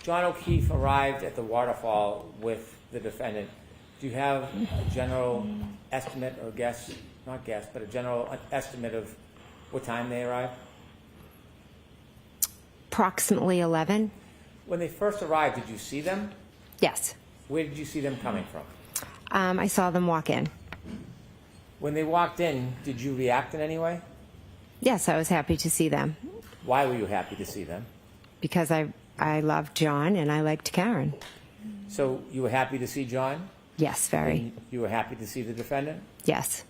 John O'Keefe arrived at the Waterfall with the defendant, do you have a general estimate or guess, not guess, but a general estimate of what time they arrived? Approximately 11. When they first arrived, did you see them? Yes. Where did you see them coming from? I saw them walk in. When they walked in, did you react in any way? Yes, I was happy to see them Why were you happy to see them? because I loved John and I liked Karen. So you were happy to see John? Yes, very. And you were happy to see the defendant? Yes.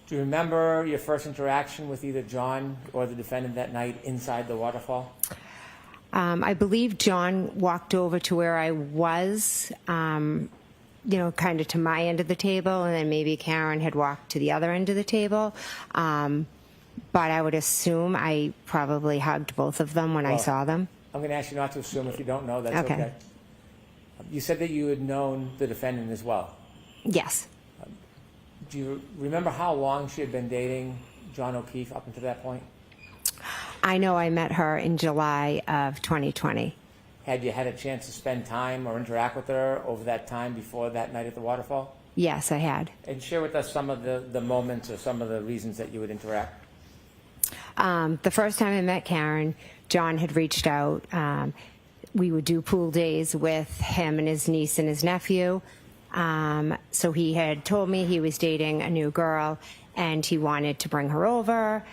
Do you remember your first interaction with either John or the defendant that night inside the Waterfall? I believe John walked over to where I was, kind of to my end of the table, and then maybe Karen had walked to the other end of the table. But I would assume I probably hugged both of them when I saw them. I'm going to ask you not to assume. If you don't know, that's okay. You said that you had known the defendant as well. Yes. Do you remember how long she had been dating John O'Keefe up until that point? I know I met her in July of 2020. Had you had a chance to spend time or interact with her over that time before that night at the Waterfall? Yes, I had. And share with us some of the moments or some of the reasons that you would interact. The first time I met Karen, John had reached out. We would do pool days with him and his niece and his nephew. So he had told me he was dating a new girl and he wanted to bring her over.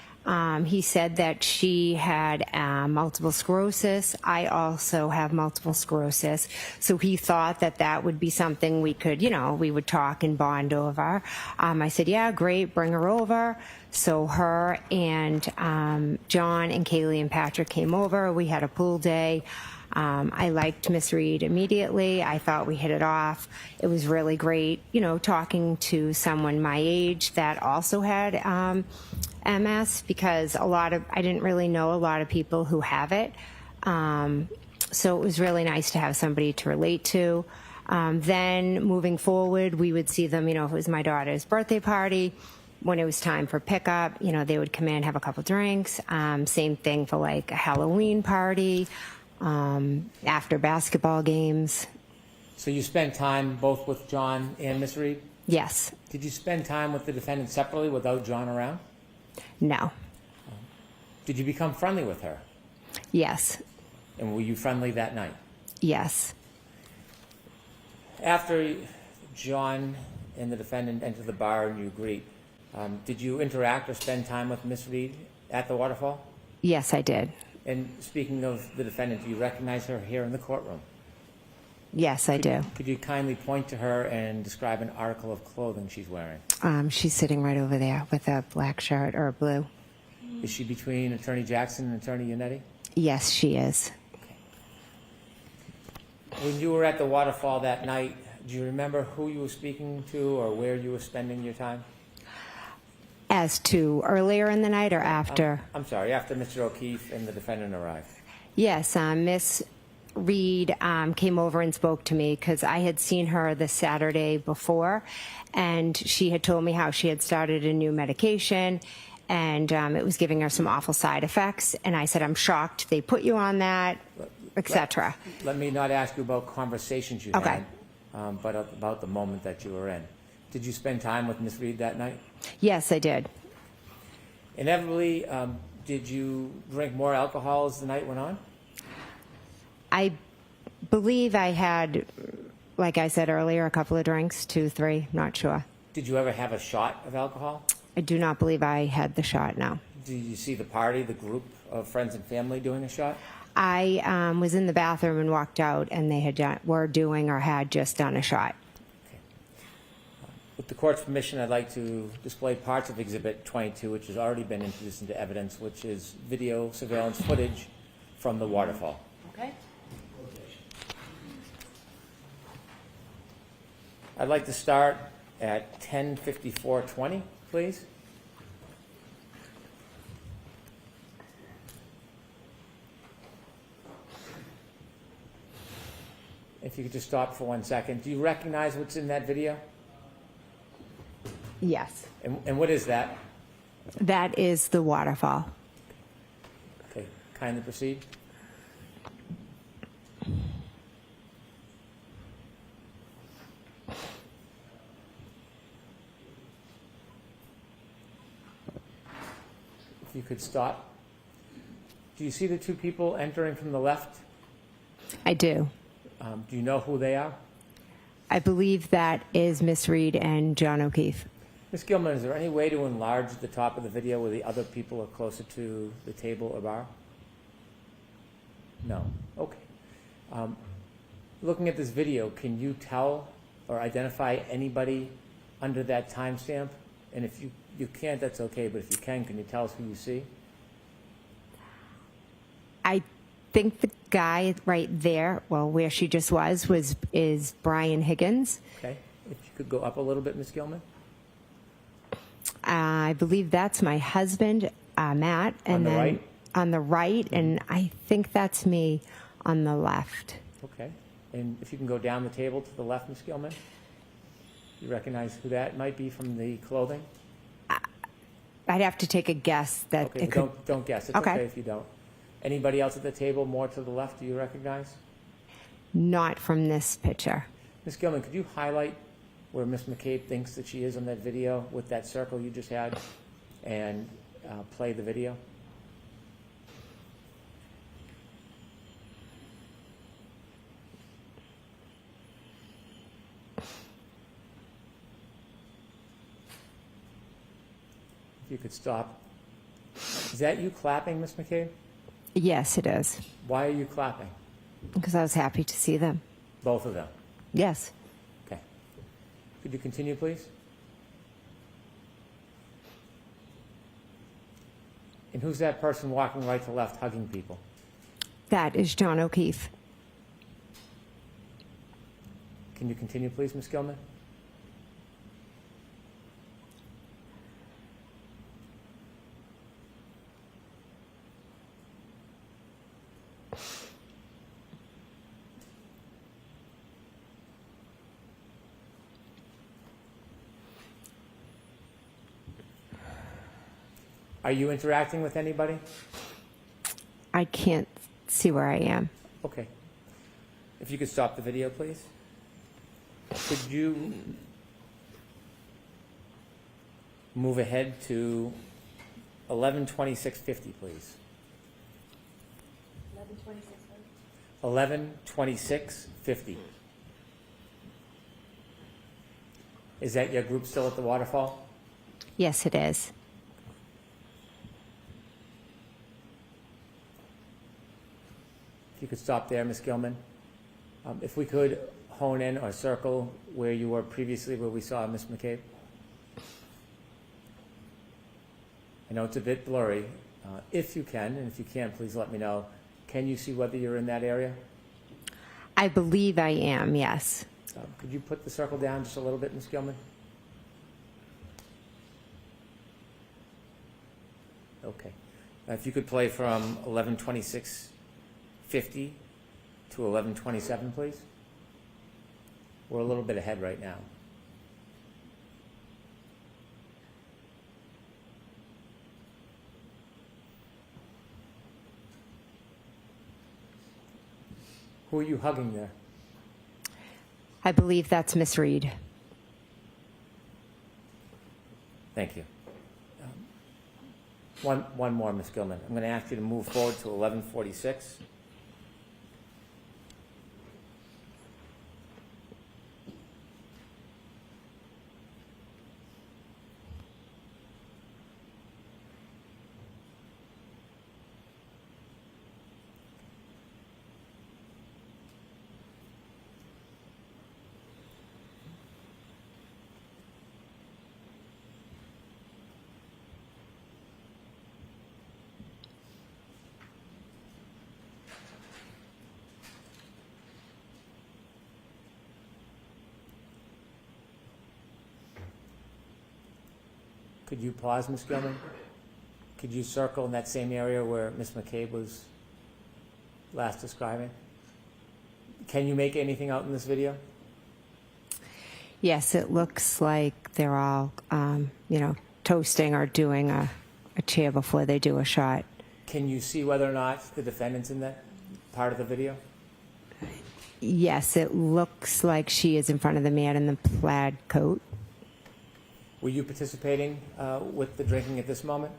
He said that she had multiple sclerosis. I also have multiple sclerosis. So he thought that that would be something we could, we would talk and bond over. I said, yeah, great, bring her over. So her and John and Kaylee and Patrick came over. We had a pool day. I liked Miss Reed immediately. I thought we hit it off. It was really great, talking to someone my age that also had MS, because I didn't really know a lot of people who have it. So it was really nice to have somebody to relate to. Then moving forward, we would see them, if it was my daughter's birthday party, when it was time for pickup, they would come in, have a couple drinks. Same thing for like a Halloween party, after basketball games. So you spent time both with John and Miss Reed? Yes. Did you spend time with the defendant separately without John around? No. Did you become friendly with her? Yes. And were you friendly that night? Yes. After John and the defendant entered the bar and you agreed, did you interact or spend time with Miss Reed at the Waterfall? Yes, I did. And speaking of the defendant, do you recognize her here in the courtroom? Yes, I do. Could you kindly point to her and describe an article of clothing she's wearing? She's sitting right over there with a black shirt or a blue. Is she between Attorney Jackson and Attorney Yannetti? Yes, she is. When you were at the Waterfall that night, do you remember who you were speaking to or where you were spending your time? As to earlier in the night or after? I'm sorry, after Mr. O'Keefe and the defendant arrived. Yes, Miss Reed came over and spoke to me because I had seen her the Saturday before, and she had told me how she had started a new medication, and it was giving her some awful side effects. And I said, I'm shocked they put you on that, etc. Let me not ask you about conversations you Okay. had, but about the moment that you were in. Did you spend time with Miss Reed that night? Yes, I did. Inevitably, did you drink more alcohol as the night went on? I believe I had, like I said earlier, a couple of drinks, 2, 3, not sure. Did you ever have a shot of alcohol? I do not believe I had the shot, no. Did you see the party, the group of friends and family doing a shot? I was in the bathroom and walked out, and they were doing or had just done a shot. With the court's permission, I'd like to display parts of Exhibit 22, which has already been introduced into evidence, which is video surveillance footage from the Waterfall. Okay. I'd like to start at 10:54:20, please. If you could just stop for 1 second. Do you recognize what's in that video? Yes. And what is that? That is the Waterfall. Okay, kindly proceed. If you could stop. Do you see the two people entering from the left? I do. Do you know who they are? I believe that is Miss Reed and John O'Keefe. Ms. Gilman, is there any way to enlarge the top of the video where the other people are closer to the table or bar? No. Okay. Looking at this video, can you tell or identify anybody under that timestamp? And if you can't, that's okay, but if you can you tell us who you see? I think the guy right there, well, where she just is Brian Higgins. Okay. If you could go up a little bit, Ms. Gilman. I believe that's my husband, Matt. And On the then right? On the right, and I think that's me on the left. Okay. And if you can go down the table to the left, Ms. Gilman. You recognize who that might be from the clothing? I'd have to take a guess that Okay, it but could. don't guess. It's Okay. okay if you don't. Anybody else at the table more to the left do you recognize? Not from this picture. Ms. Gilman, could you highlight where Ms. McCabe thinks that she is on that video with that circle you just had and play the video? If you could stop. Is that you clapping, Ms. McCabe? Yes, it is, Why are you clapping? because I was happy to see them. Both of them. Yes. Okay. Could you continue, please? And who's that person walking right to left hugging people? That is John O'Keefe. Can you continue, please, Ms. Gilman? Are you interacting with anybody? I can't see where I am. Okay. If you could stop the video, please. Could you move ahead to 11:26:50, please? 11:26:50. Is that your group still at the Waterfall? Yes, it is. If you could stop there, Ms. Gilman. If we could hone in or circle where you were previously, where we saw Ms. McCabe. I know it's a bit blurry. If you can, and if you can't, please let me know. Can you see whether you're in that area? I believe I am, yes. Could you put the circle down just a little bit, Ms. Gilman? Okay. If you could play from 11:26:50 to 11:27, please. We're a little bit ahead right now. Who are you hugging there? I believe that's Miss Reed. Thank you. One more, Ms. Gilman. I'm going to ask you to move forward to 11:46. Could you pause, Ms. Gilman? Could you circle in that same area where Ms. McCabe was last describing? Can you make anything out in this video? Yes, it looks like they're all, toasting or doing a cheer before they do a shot. Can you see whether or not the defendant's in that part of the video? Yes, it looks like she is in front of the man in the plaid coat. Were you participating with the drinking at this moment?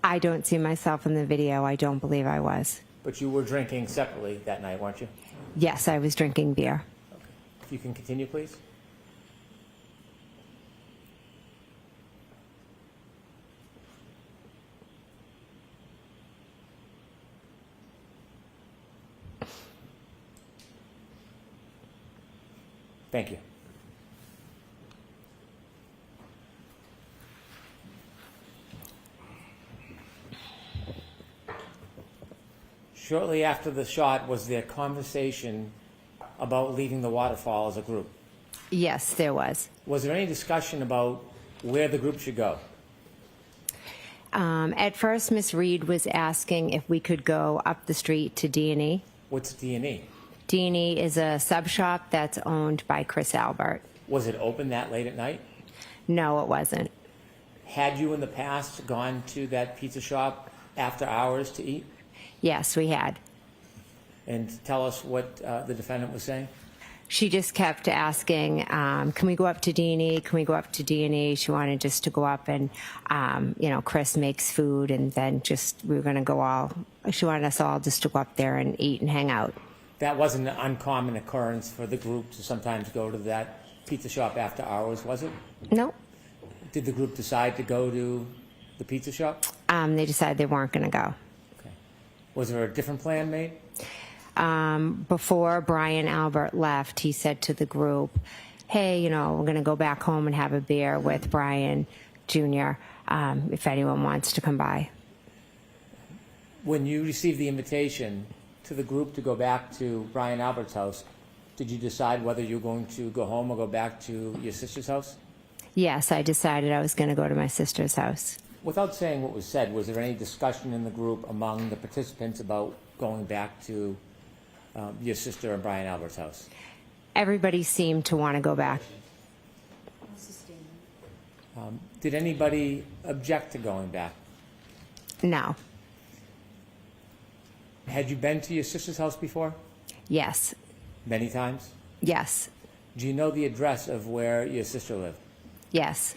I don't see myself in the video. I don't believe I was. But you were drinking separately that night, weren't you? Yes, I was drinking beer. Okay. If you can continue, please. Thank you. Shortly after the shot, was there conversation about leaving the waterfall as a group? Yes, there was. Was there any discussion about where the group should go? At first, Miss Reed was asking if we could go up the street to D&E. What's D&E? D&E is a sub shop that's owned by Chris Albert. Was it open that late at night? No, it wasn't. Had you in the past gone to that pizza shop after hours to eat? Yes, we had. And tell us what the defendant was saying. She just kept asking, can we go up to D&E? Can we go up to D&E? She wanted just to go up and, Chris makes food, and then we were going to go all, she wanted us all just to go up there and eat and hang out. That wasn't an uncommon occurrence for the group to sometimes go to that pizza shop after hours, was it? No. Did the group decide to go to the pizza shop? They decided they weren't going to go. Okay. Was there a different plan made? Before Brian Albert left, he said to the group, hey, we're going to go back home and have a beer with Brian Jr. If anyone wants to come by. When you received the invitation to the group to go back to Brian Albert's house, did you decide whether you were going to go home or go back to your sister's house? Yes, I decided I was going to go to my sister's house. Without saying what was said, was there any discussion in the group among the participants about going back to your sister and Brian Albert's house? Everybody seemed to want to go back. Did anybody object to going back? No. Had you been to your sister's house before? Yes. Many times? Yes. Do you know the address of where your sister lived? Yes.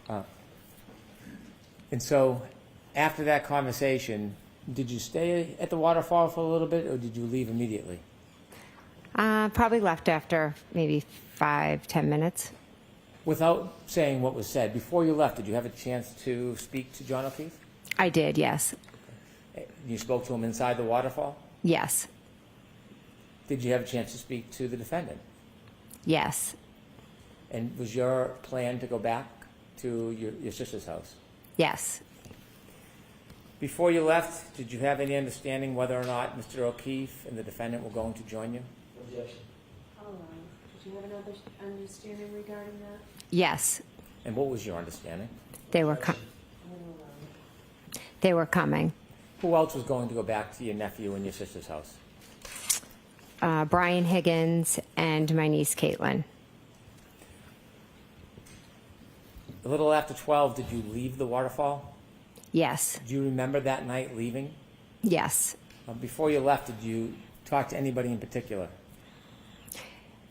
And so, after that conversation, did you stay at the waterfall for a little bit, or did you leave immediately? Probably left after maybe 5-10 minutes. Without saying what was said, before you left, did you have a chance to speak to John O'Keefe? I did, yes. You spoke to him inside the waterfall? Yes. Did you have a chance to speak to the defendant? Yes. And was your plan to go back to your sister's house? Yes. Before you left, did you have any understanding whether or not Mr. O'Keefe and the defendant were going to join you? Objection. All right. Did you have another understanding regarding that? Yes. And what was your understanding? They were coming. Who else was going to go back to your nephew and your sister's house? Brian Higgins and my niece Caitlin. A little after 12, did you leave the waterfall? Yes. Do you remember that night leaving? Yes. Before you left, did you talk to anybody in particular?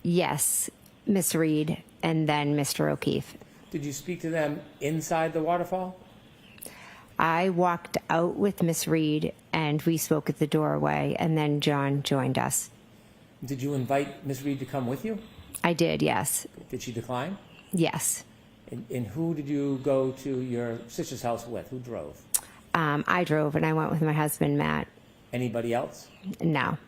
Yes. Miss Reed and then Mr. O'Keefe. Did you speak to them inside the waterfall? I walked out with Miss Reed and we spoke at the doorway, and then John joined us. Did you invite Ms. Reed to come with you? I did, yes. Did she decline? Yes. And who did you go to your sister's house with? Who drove? I drove and I went with my husband, Matt. Anybody else? No.